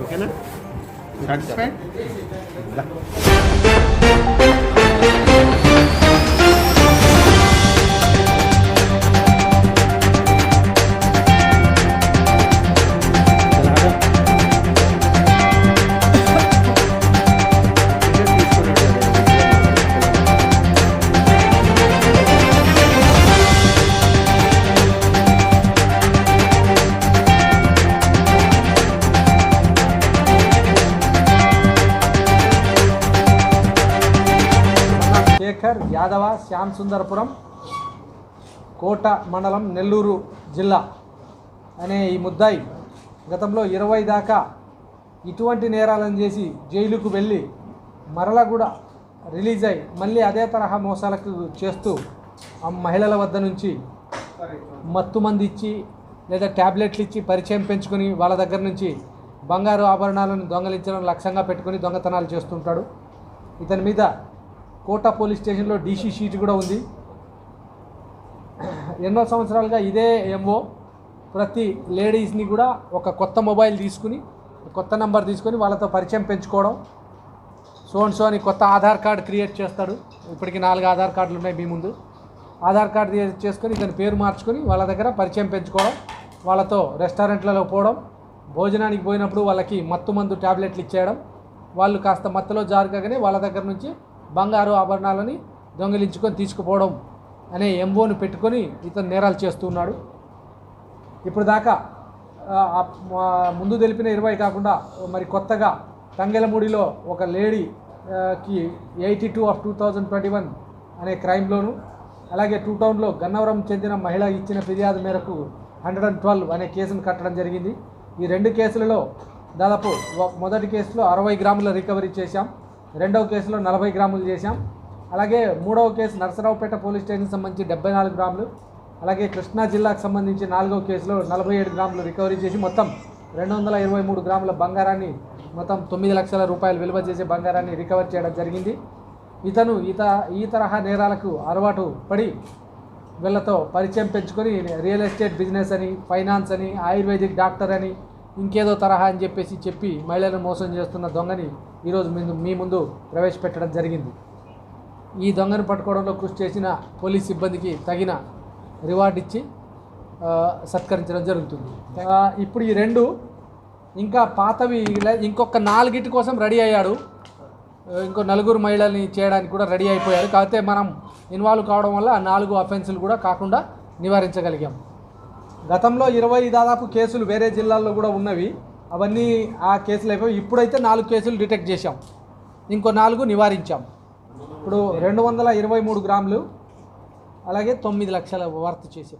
ఓకేనా? సాటిస్ఫైడ్? శేఖర్ యాదవ శ్యామ్ సుందరపురం కోట మండలం నెల్లూరు జిల్లా అనే ఈ ముద్దాయి గతంలో 20 దాకా ఇటువంటి నేరాలను చేసి జైలుకు వెళ్ళి మరలా కూడా రిలీజ్ అయ్యి మళ్ళీ అదే తరహా మోసాలకు చేస్తూ ఆ మహిళల వద్ద నుంచి మత్తు మంది ఇచ్చి లేదా ట్యాబ్లెట్లు ఇచ్చి పరిచయం పెంచుకొని వాళ్ళ దగ్గర నుంచి బంగారు ఆభరణాలను దొంగలించడం లక్ష్యంగా పెట్టుకొని దొంగతనాలు చేస్తుంటాడు. ఇతని మీద కోట పోలీస్ స్టేషన్లో డీసీ షీట్ కూడా ఉంది. ఎన్నో సంవత్సరాలుగా ఇదే ఎంఓ ప్రతి లేడీస్ని కూడా ఒక కొత్త మొబైల్ తీసుకుని కొత్త నెంబర్ తీసుకొని వాళ్ళతో పరిచయం పెంచుకోవడం, సో అని కొత్త ఆధార్ కార్డు క్రియేట్ చేస్తాడు. ఇప్పటికి 4 ఆధార్ కార్డులు ఉన్నాయి మీ ముందు. ఆధార్ కార్డు క్రియేట్ చేసుకొని ఇతని పేరు మార్చుకొని వాళ్ళ దగ్గర పరిచయం పెంచుకోవడం, వాళ్ళతో రెస్టారెంట్లలో పోవడం, భోజనానికి పోయినప్పుడు వాళ్ళకి మత్తు మందు ట్యాబ్లెట్లు ఇచ్చేయడం, వాళ్ళు కాస్త మత్తులో జారుగానే వాళ్ళ దగ్గర నుంచి బంగారు ఆభరణాలని దొంగిలించుకొని తీసుకుపోవడం అనే ఎంఓని పెట్టుకొని ఇతను నేరాలు చేస్తున్నాడు. ఇప్పుడు దాకా ముందు తెలిపిన 20 కాకుండా మరి కొత్తగా తంగెలమూడిలో ఒక లేడీకి 82/2021 అనే క్రైమ్లోను, అలాగే 2 టౌన్లో గన్నవరం చెందిన మహిళ ఇచ్చిన ఫిర్యాదు మేరకు 112 అనే కేసును కట్టడం జరిగింది. ఈ 2 కేసులలో దాదాపు మొదటి కేసులో 60 గ్రాముల రికవరీ చేశాం, రెండవ కేసులో 40 గ్రాములు చేశాం. అలాగే మూడవ కేసు నరసరావుపేట పోలీస్ స్టేషన్కి సంబంధించి 74 గ్రాములు, అలాగే కృష్ణా జిల్లాకు సంబంధించి 4వ కేసులో 47 గ్రాములు రికవరీ చేసి మొత్తం 223 గ్రాముల బంగారాన్ని, మొత్తం 9 లక్షల రూపాయలు విలువ చేసే బంగారాన్ని రికవర్ చేయడం జరిగింది. ఇతను ఈ తరహా నేరాలకు అలవాటు పడి వీళ్ళతో పరిచయం పెంచుకొని రియల్ ఎస్టేట్ బిజినెస్ అని, ఫైనాన్స్ అని, ఆయుర్వేదిక్ డాక్టర్ అని, ఇంకేదో తరహా అని చెప్పి మహిళలను మోసం చేస్తున్న దొంగని ఈరోజు మీ ముందు ప్రవేశపెట్టడం జరిగింది. ఈ దొంగను పట్టుకోవడంలో కృషి చేసిన పోలీస్ సిబ్బందికి తగిన రివార్డు ఇచ్చి సత్కరించడం జరుగుతుంది. ఇప్పుడు ఈ 2 ఇంకా పాతవి ఇంకొక 4 కోసం రెడీ అయ్యాడు. ఇంకో 4 మహిళల్ని చేయడానికి కూడా రెడీ అయిపోయాడు. కాకపోతే మనం ఇన్వాల్వ్ కావడం వల్ల 4 అఫెన్సులు కూడా కాకుండా నివారించగలిగాం. గతంలో 20 దాదాపు కేసులు వేరే జిల్లాల్లో కూడా ఉన్నవి, అవన్నీ ఆ కేసులు అయిపోయి ఇప్పుడైతే 4 కేసులు డిటెక్ట్ చేశాం, ఇంకో 4 నివారించాం. ఇప్పుడు 223 గ్రాములు అలాగే 9 లక్షల వర్త్ చేసే